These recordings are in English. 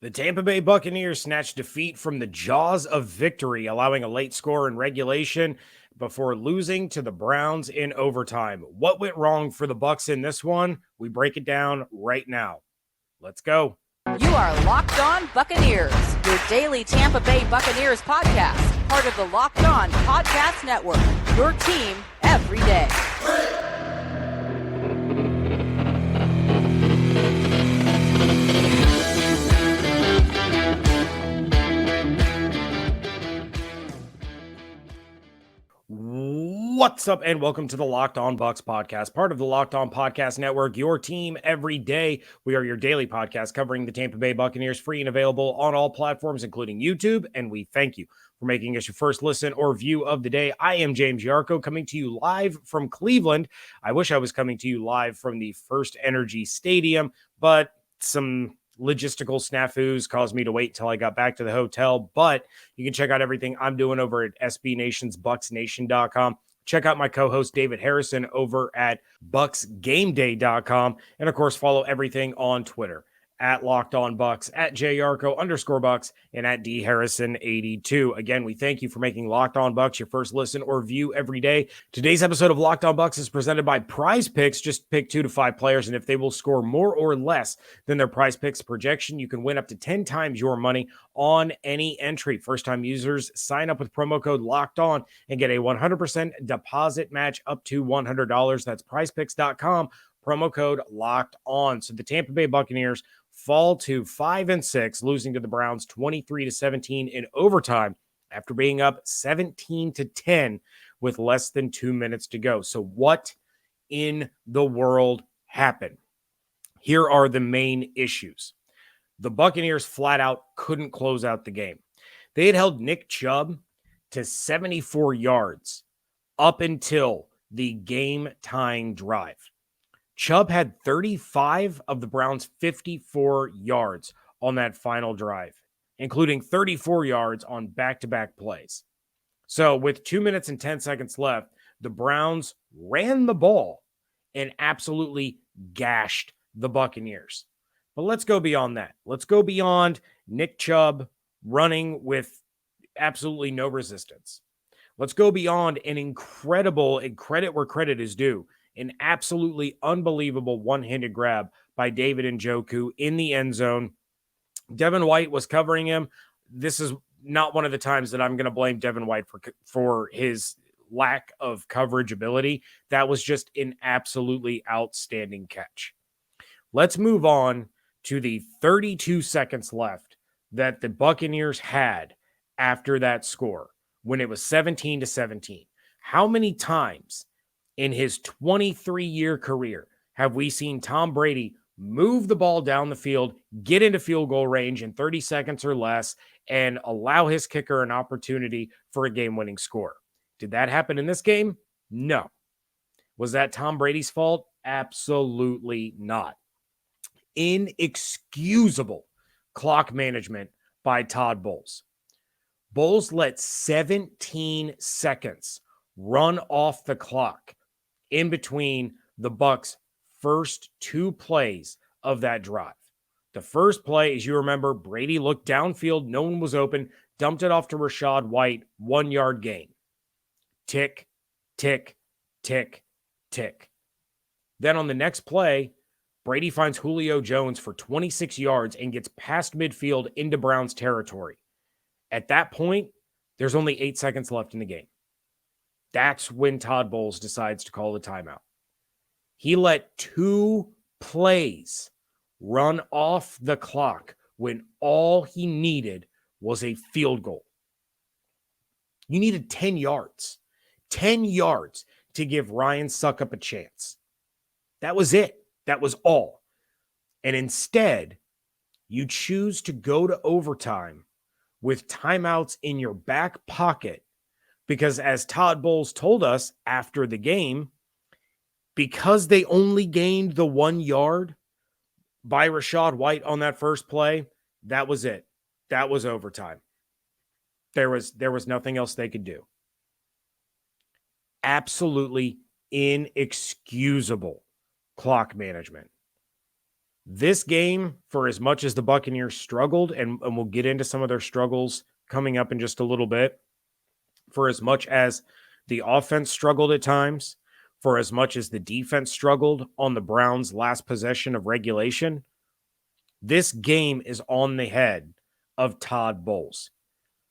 The Tampa Bay Buccaneers snatched defeat from the jaws of victory, allowing a late score in regulation before losing to the Browns in overtime. What went wrong for the Bucs in this one? We break it down right now. Let's go. You are Locked On Buccaneers, your daily Tampa Bay Buccaneers podcast, part of the Locked On Podcast Network, your team every day. What's up, and welcome to the Locked On Bucs podcast, part of the Locked On Podcast Network, your team every day. We are your daily podcast covering the Tampa Bay Buccaneers, free and available on all platforms, including YouTube, and we thank you for making us your first listen or view of the day. I am James Yarcho, coming to you live from Cleveland. I wish I was coming to you live from the First Energy Stadium, but some logistical snafus caused me to wait till I got back to the hotel. But you can check out everything I'm doing over at SBNationsBucsNation.com. Check out my co-host David Harrison over at BucsGameDay.com. And of course, follow everything on Twitter at Locked On Bucs, at JYarcho_Bucs, and at DHarrison82. Again, we thank you for making Locked On Bucs your first listen or view every day. Today's episode of Locked On Bucs is presented by Prize Picks. Just pick 2 to 5 players, and if they will score more or less than their Prize Picks projection, you can win up to 10 times your money on any entry. First-time users sign up with promo code Locked On and get a 100% deposit match up to $100. That's prizepicks.com. Promo code Locked On. So the Tampa Bay Buccaneers fall to 5-6, losing to the Browns 23-17 in overtime after being up 17-10 with less than 2 minutes to go. So what in the world happened? Here are the main issues. The Buccaneers flat out couldn't close out the game. They had held Nick Chubb to 74 yards up until the game-tying drive. Chubb had 35 of the Browns' 54 yards on that final drive, including 34 yards on back-to-back plays. So with 2 minutes and 10 seconds left, the Browns ran the ball and absolutely gashed the Buccaneers. But let's go beyond that. Let's go beyond Nick Chubb running with absolutely no resistance. Let's go beyond an incredible, and credit where credit is due, an absolutely unbelievable one-handed grab by David Njoku in the end zone. Devin White was covering him. This is not one of the times that I'm going to blame Devin White for his lack of coverage ability. That was just an absolutely outstanding catch. Let's move on to the 32 seconds left that the Buccaneers had after that score when it was 17-17. How many times in his 23-year career have we seen Tom Brady move the ball down the field, get into field goal range in 30 seconds or less, and allow his kicker an opportunity for a game-winning score? Did that happen in this game? No. Was that Tom Brady's fault? Absolutely not. Inexcusable clock management by Todd Bowles. Bowles let 17 seconds run off the clock in between the Bucs' first 2 plays of that drive. The first play, as you remember, Brady looked downfield, no one was open, dumped it off to Rachaad White, 1-yard gain. Tick, tick, tick, tick. Then on the next play, Brady finds Julio Jones for 26 yards and gets past midfield into Browns territory. At that point, there's only 8 seconds left in the game. That's when Todd Bowles decides to call the timeout. He let 2 plays run off the clock when all he needed was a field goal. You needed 10 yards. 10 yards to give Ryan Succop a chance. That was it. That was all. And instead, you choose to go to overtime with timeouts in your back pocket because, as Todd Bowles told us after the game, because they only gained the 1 yard by Rachaad White on that first play, that was it. That was overtime. There was nothing else they could do. Absolutely inexcusable clock management. This game, for as much as the Buccaneers struggled, and we'll get into some of their struggles coming up in just a little bit, for as much as the offense struggled at times, for as much as the defense struggled on the Browns' last possession of regulation, this game is on the head of Todd Bowles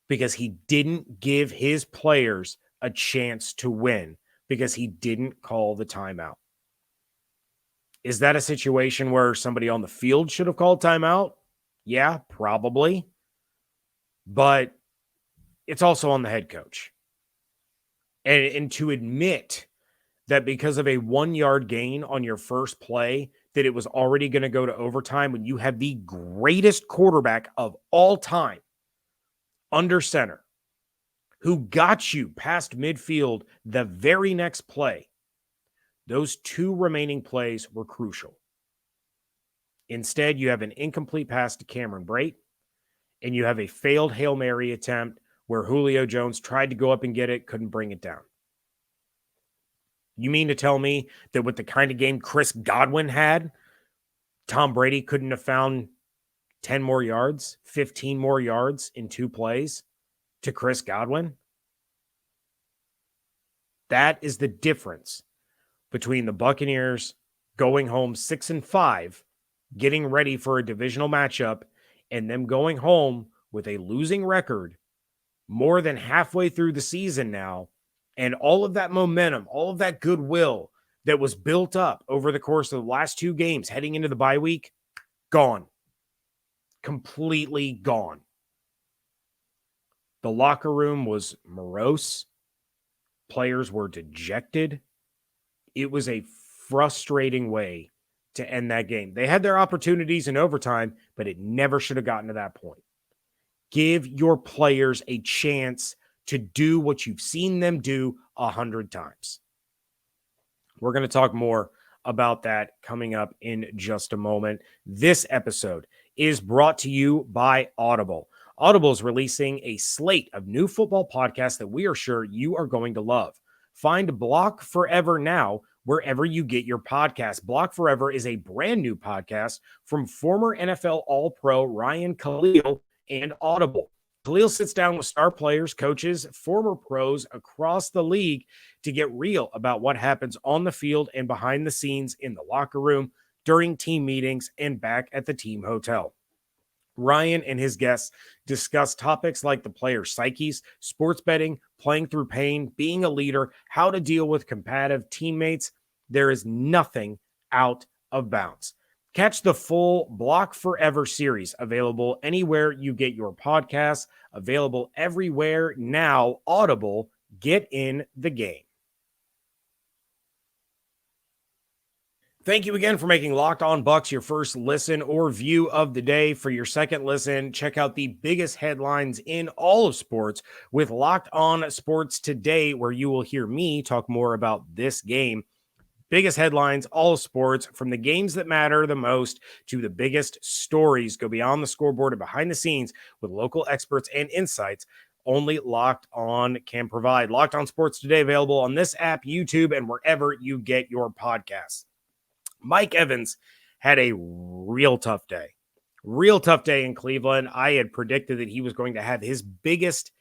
because he didn't give his players a chance to win because he didn't call the timeout. Is that a situation where somebody on the field should have called timeout? Yeah, probably. But it's also on the head coach. And to admit that because of a 1-yard gain on your first play, that it was already going to go to overtime when you have the greatest quarterback of all time under center, who got you past midfield the very next play, those 2 remaining plays were crucial. Instead, you have an incomplete pass to Cameron Brate, and you have a failed Hail Mary attempt where Julio Jones tried to go up and get it, couldn't bring it down. You mean to tell me that with the kind of game Chris Godwin had, Tom Brady couldn't have found 10 more yards, 15 more yards in 2 plays to Chris Godwin? That is the difference between the Buccaneers going home 6-5, getting ready for a divisional matchup, and them going home with a losing record more than halfway through the season now, and all of that momentum, all of that goodwill that was built up over the course of the last 2 games heading into the bye week, gone. Completely gone. The locker room was morose. Players were dejected. It was a frustrating way to end that game. They had their opportunities in overtime, but it never should have gotten to that point. Give your players a chance to do what you've seen them do 100 times. We're going to talk more about that coming up in just a moment. This episode is brought to you by Audible. Audible is releasing a slate of new football podcasts that we are sure you are going to love. Find Block Forever now wherever you get your podcasts. Block Forever is a brand new podcast from former NFL All-Pro Ryan Khalil and Audible. Khalil sits down with star players, coaches, former pros across the league to get real about what happens on the field and behind the scenes in the locker room, during team meetings, and back at the team hotel. Ryan and his guests discuss topics like the player's psyches, sports betting, playing through pain, being a leader, how to deal with combative teammates. There is nothing out of bounds. Catch the full Block Forever series, available anywhere you get your podcasts, available everywhere now. Audible, get in the game. Thank you again for making Locked On Bucs your first listen or view of the day. For your second listen, check out the biggest headlines in all of sports with Locked On Sports Today, where you will hear me talk more about this game. Biggest headlines, all sports, from the games that matter the most to the biggest stories. Go beyond the scoreboard and behind the scenes with local experts and insights only Locked On can provide. Locked On Sports Today, available on this app, YouTube, and wherever you get your podcasts. Mike Evans had a real tough day in Cleveland. I had predicted that he was going to have his biggest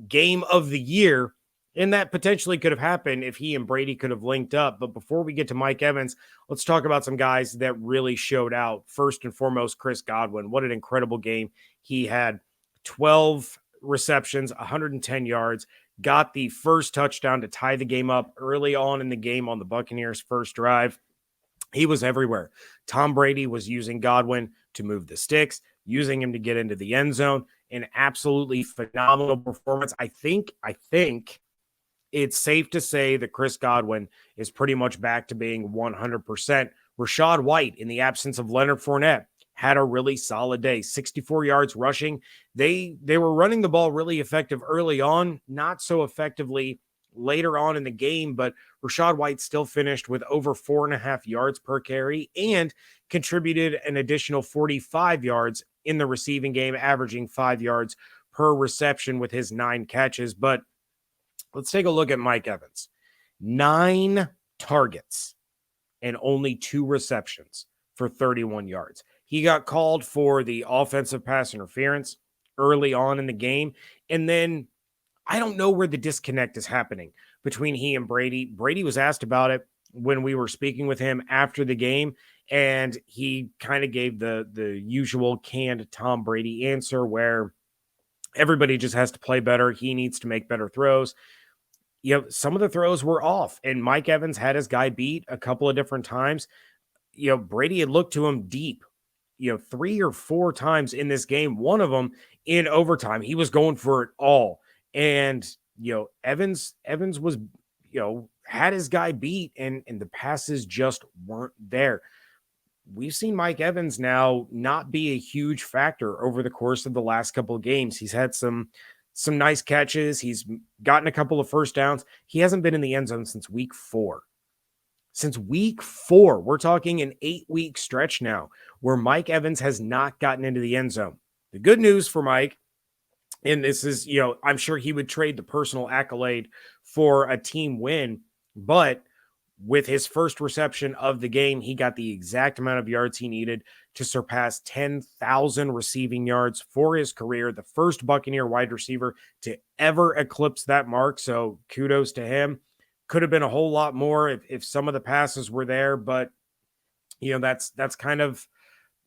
game of the year, and that potentially could have happened if he and Brady could have linked up. But before we get to Mike Evans, let's talk about some guys that really showed out. First and foremost, Chris Godwin. What an incredible game he had. 12 receptions, 110 yards, got the first touchdown to tie the game up early on in the game on the Buccaneers' first drive. He was everywhere. Tom Brady was using Godwin to move the sticks, using him to get into the end zone. An absolutely phenomenal performance. I think it's safe to say that Chris Godwin is pretty much back to being 100%. Rachaad White, in the absence of Leonard Fournette, had a really solid day. 64 yards rushing. They were running the ball really effective early on, not so effectively later on in the game, but Rachaad White still finished with over 4.5 yards per carry and contributed an additional 45 yards in the receiving game, averaging 5 yards per reception with his 9 catches. But let's take a look at Mike Evans. 9 targets and only 2 receptions for 31 yards. He got called for the offensive pass interference early on in the game. And then I don't know where the disconnect is happening between he and Brady. Brady was asked about it when we were speaking with him after the game, and he kind of gave the usual canned Tom Brady answer where everybody just has to play better. He needs to make better throws. Some of the throws were off, and Mike Evans had his guy beat a couple of different times. Brady had looked to him deep, 3 or 4 times in this game. One of them in overtime, he was going for it all. And, Evans was, had his guy beat, and the passes just weren't there. We've seen Mike Evans now not be a huge factor over the course of the last couple of games. He's had some nice catches. He's gotten a couple of first downs. He hasn't been in the end zone since week 4. Since week 4, we're talking an 8-week stretch now where Mike Evans has not gotten into the end zone. The good news for Mike, and this is, I'm sure he would trade the personal accolade for a team win, but with his first reception of the game, he got the exact amount of yards he needed to surpass 10,000 receiving yards for his career, the first Buccaneer wide receiver to ever eclipse that mark. So kudos to him. Could have been a whole lot more if some of the passes were there, but that's kind of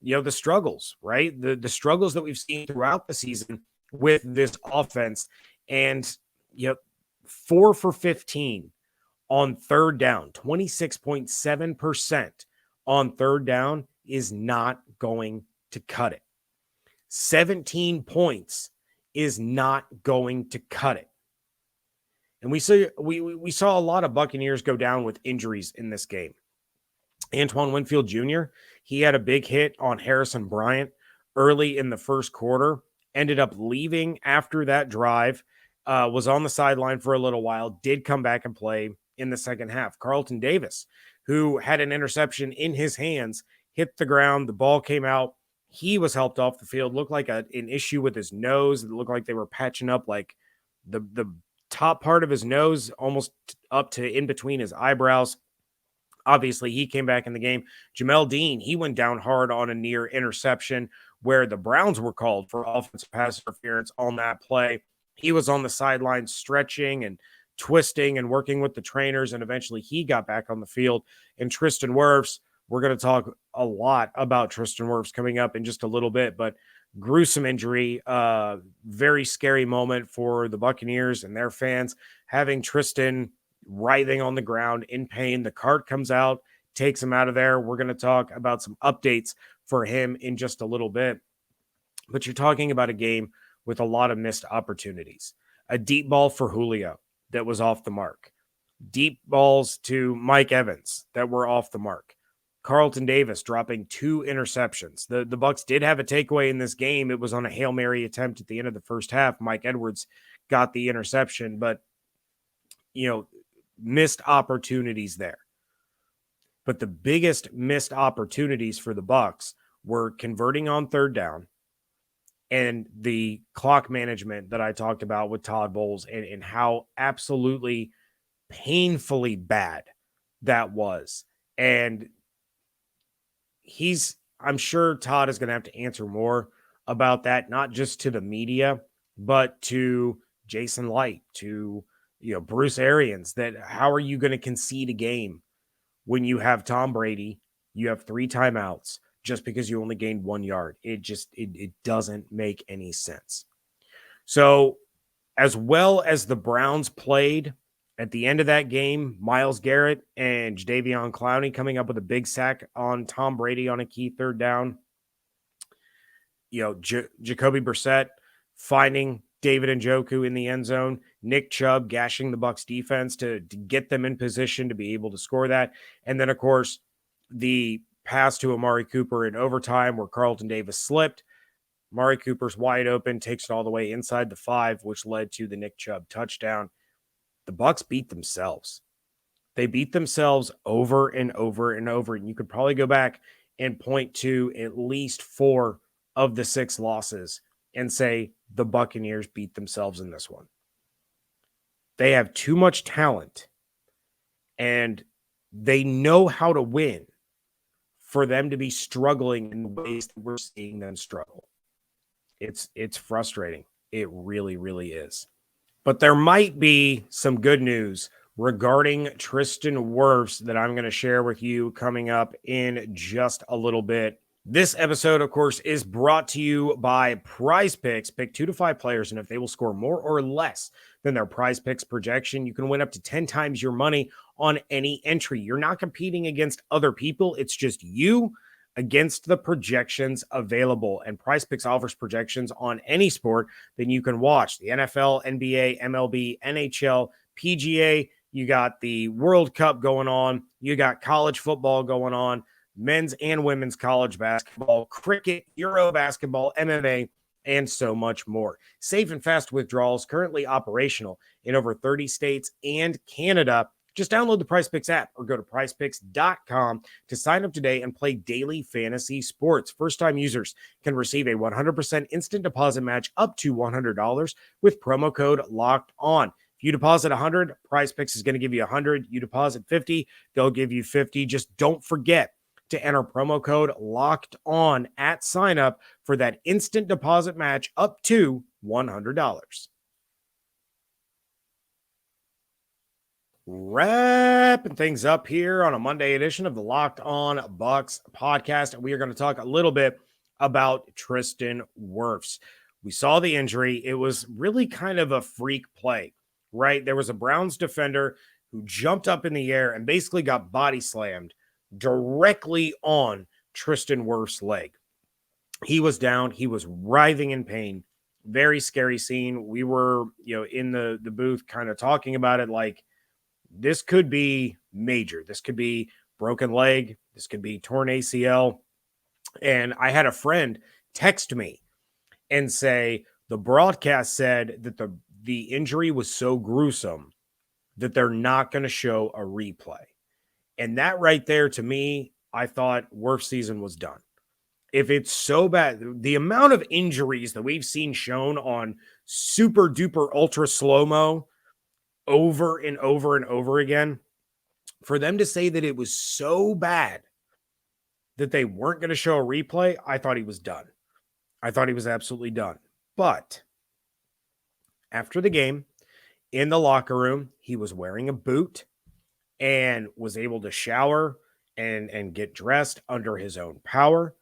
the struggles, right? The struggles that we've seen throughout the season with this offense. And 4 for 15 on third down, 26.7% on third down is not going to cut it. 17 points is not going to cut it. And we saw a lot of Buccaneers go down with injuries in this game. Antoine Winfield Jr., he had a big hit on Harrison Bryant early in the first quarter, ended up leaving after that drive, was on the sideline for a little while, did come back and play in the second half. Carlton Davis, who had an interception in his hands, hit the ground. The ball came out. He was helped off the field. Looked like an issue with his nose. It looked like they were patching up like the top part of his nose almost up to in between his eyebrows. Obviously, he came back in the game. Jamel Dean, he went down hard on a near interception where the Browns were called for offensive pass interference on that play. He was on the sideline stretching and twisting and working with the trainers, and eventually he got back on the field. And Tristan Wirfs, we're going to talk a lot about Tristan Wirfs coming up in just a little bit, but gruesome injury, very scary moment for the Buccaneers and their fans, having Tristan writhing on the ground in pain. The cart comes out, takes him out of there. We're going to talk about some updates for him in just a little bit. But you're talking about a game with a lot of missed opportunities. A deep ball for Julio that was off the mark. Deep balls to Mike Evans that were off the mark. Carlton Davis dropping 2 interceptions. The Bucs did have a takeaway in this game. It was on a Hail Mary attempt at the end of the first half. Mike Edwards got the interception, but missed opportunities there. But the biggest missed opportunities for the Bucs were converting on third down and the clock management that I talked about with Todd Bowles and how absolutely painfully bad that was. And I'm sure Todd is going to have to answer more about that, not just to the media, but to Jason Light, to Bruce Arians, that how are you going to concede a game when you have Tom Brady, you have 3 timeouts just because you only gained 1 yard? It doesn't make any sense. So as well as the Browns played at the end of that game, Myles Garrett and Jadeveon Clowney coming up with a big sack on Tom Brady on a key third down. Jacoby Brissett finding David Njoku in the end zone, Nick Chubb gashing the Bucs defense to get them in position to be able to score that. And then, of course, the pass to Amari Cooper in overtime where Carlton Davis slipped. Amari Cooper's wide open, takes it all the way inside the 5, which led to the Nick Chubb touchdown. The Bucs beat themselves. They beat themselves over and over and over. And you could probably go back and point to at least 4 of the 6 losses and say the Buccaneers beat themselves in this one. They have too much talent and they know how to win for them to be struggling in the ways that we're seeing them struggle. It's frustrating. It really, really is. But there might be some good news regarding Tristan Wirfs that I'm going to share with you coming up in just a little bit. This episode, of course, is brought to you by Prize Picks. Pick 2 to 5 players, and if they will score more or less than their Prize Picks projection, you can win up to 10 times your money on any entry. You're not competing against other people. It's just you against the projections available. And Prize Picks offers projections on any sport that you can watch. The NFL, NBA, MLB, NHL, PGA. You got the World Cup going on. You got college football going on. Men's and women's college basketball, cricket, Euro basketball, MMA, and so much more. Safe and fast withdrawals currently operational in over 30 states and Canada. Just download the PrizePicks app or go to prizepicks.com to sign up today and play daily fantasy sports. First-time users can receive a 100% instant deposit match up to $100 with promo code Locked On. If you deposit 100, PrizePicks is going to give you 100. You deposit 50, they'll give you 50. Just don't forget to enter promo code Locked On at sign up for that instant deposit match up to $100. Wrapping things up here on a Monday edition of the Locked On Bucs podcast. And we are going to talk a little bit about Tristan Wirfs. We saw the injury. It was really kind of a freak play, right? There was a Browns defender who jumped up in the air and basically got body slammed directly on Tristan Wirfs' leg. He was down. He was writhing in pain. Very scary scene. We were, in the booth kind of talking about it like this could be major. This could be broken leg. This could be torn ACL. And I had a friend text me and say the broadcast said that the injury was so gruesome that they're not going to show a replay. And that right there, to me, I thought Wirfs' season was done. If it's so bad, the amount of injuries that we've seen shown on super duper ultra slow-mo over and over and over again, for them to say that it was so bad that they weren't going to show a replay, I thought he was done. I thought he was absolutely done. But after the game, in the locker room, he was wearing a boot and was able to shower and get dressed under his own power.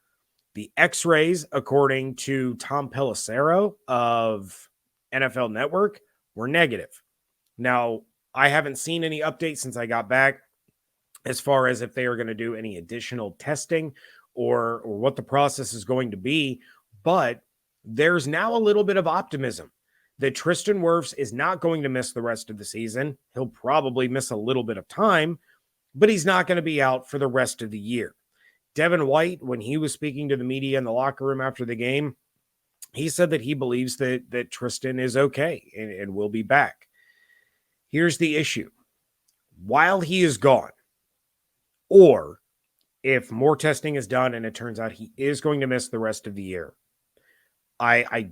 The x-rays, according to Tom Pelissero of NFL Network, were negative. Now, I haven't seen any updates since I got back as far as if they are going to do any additional testing or what the process is going to be, but there's now a little bit of optimism that Tristan Wirfs is not going to miss the rest of the season. He'll probably miss a little bit of time, but he's not going to be out for the rest of the year. Devin White, when he was speaking to the media in the locker room after the game, he said that he believes that Tristan is okay and will be back. Here's the issue. While he is gone, or if more testing is done and it turns out he is going to miss the rest of the year, I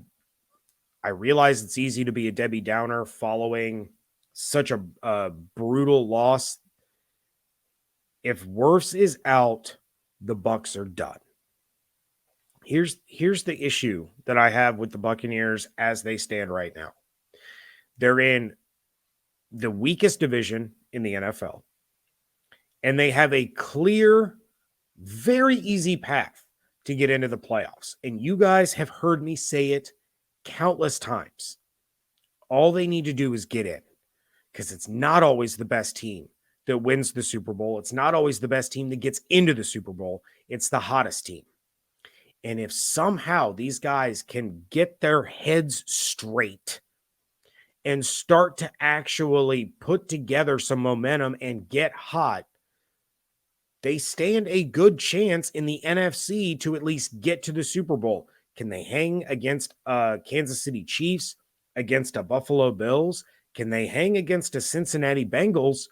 realize it's easy to be a Debbie Downer following such a brutal loss. If Wirfs is out, the Bucs are done. Here's the issue that I have with the Buccaneers as they stand right now. They're in the weakest division in the NFL, and they have a clear, very easy path to get into the playoffs. And you guys have heard me say it countless times. All they need to do is get in, because it's not always the best team that wins the Super Bowl. It's not always the best team that gets into the Super Bowl. It's the hottest team. And if somehow these guys can get their heads straight and start to actually put together some momentum and get hot, they stand a good chance in the NFC to at least get to the Super Bowl. Can they hang against Kansas City Chiefs, against a Buffalo Bills? Can they hang against a Cincinnati Bengals?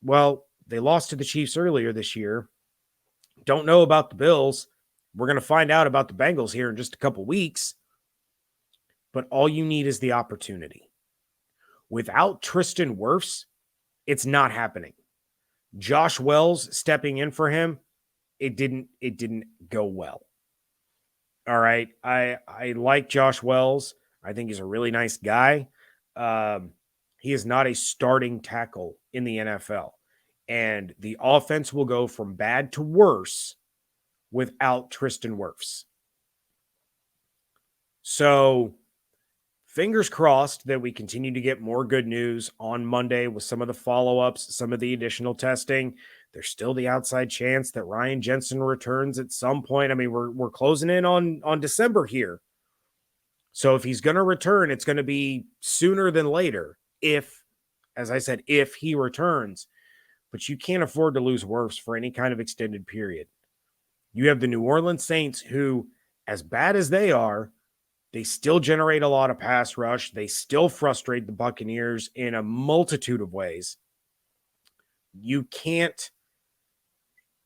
Well, they lost to the Chiefs earlier this year. Don't know about the Bills. We're going to find out about the Bengals here in just a couple weeks. But all you need is the opportunity. Without Tristan Wirfs, it's not happening. Josh Wells stepping in for him, it didn't go well. All right. I like Josh Wells. I think he's a really nice guy. He is not a starting tackle in the NFL. And the offense will go from bad to worse without Tristan Wirfs. So fingers crossed that we continue to get more good news on Monday with some of the follow-ups, some of the additional testing. There's still the outside chance that Ryan Jensen returns at some point. I mean, we're closing in on December here. So if he's going to return, it's going to be sooner than later. If, as I said, if he returns, but you can't afford to lose Wirfs for any kind of extended period. You have the New Orleans Saints who, as bad as they are, they still generate a lot of pass rush. They still frustrate the Buccaneers in a multitude of ways. You can't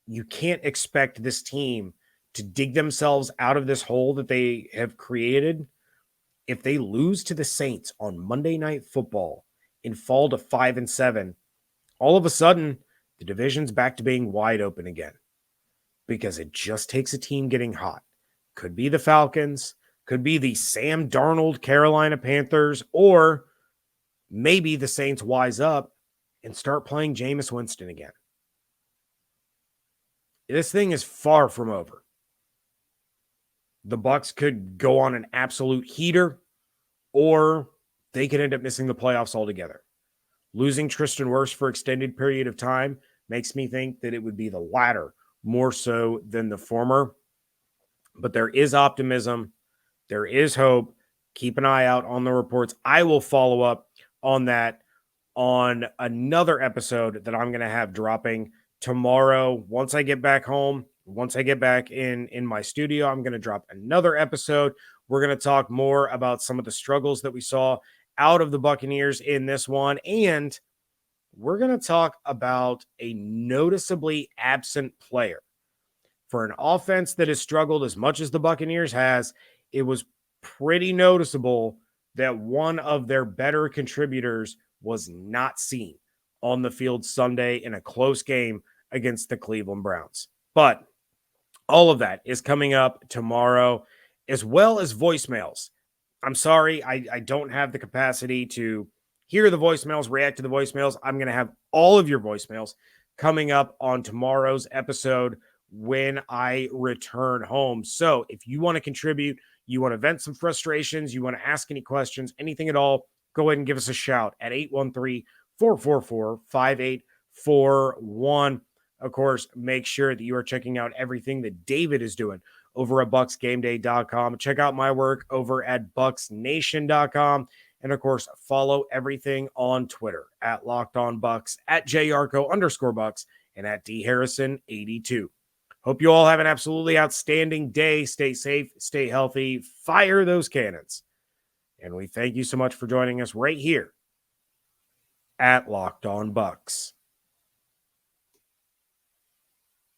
expect this team to dig themselves out of this hole that they have created. If they lose to the Saints on Monday Night Football and fall to 5-7, all of a sudden the division's back to being wide open again, because it just takes a team getting hot. Could be the Falcons, could be the Sam Darnold Carolina Panthers, or maybe the Saints wise up and start playing Jameis Winston again. This thing is far from over. The Bucs could go on an absolute heater, or they could end up missing the playoffs altogether. Losing Tristan Wirfs for extended period of time makes me think that it would be the latter more so than the former. But there is optimism. There is hope. Keep an eye out on the reports. I will follow up on that on another episode that I'm going to have dropping tomorrow. Once I get back home, once I get back in my studio, I'm going to drop another episode. We're going to talk more about some of the struggles that we saw out of the Buccaneers in this one. And we're going to talk about a noticeably absent player. For an offense that has struggled as much as the Buccaneers has, it was pretty noticeable that one of their better contributors was not seen on the field Sunday in a close game against the Cleveland Browns. But all of that is coming up tomorrow, as well as voicemails. I'm sorry, I don't have the capacity to hear the voicemails, react to the voicemails. I'm going to have all of your voicemails coming up on tomorrow's episode when I return home. So if you want to contribute, you want to vent some frustrations, you want to ask any questions, anything at all, go ahead and give us a shout at 813-444-5841. Of course, make sure that you are checking out everything that David is doing over at BucsGameDay.com. Check out my work over at BucsNation.com. And of course, follow everything on Twitter at Locked On Bucs, at JYarcho_Bucs, and at DHarrison82. Hope you all have an absolutely outstanding day. Stay safe, stay healthy, fire those cannons. And we thank you so much for joining us right here at Locked On Bucs.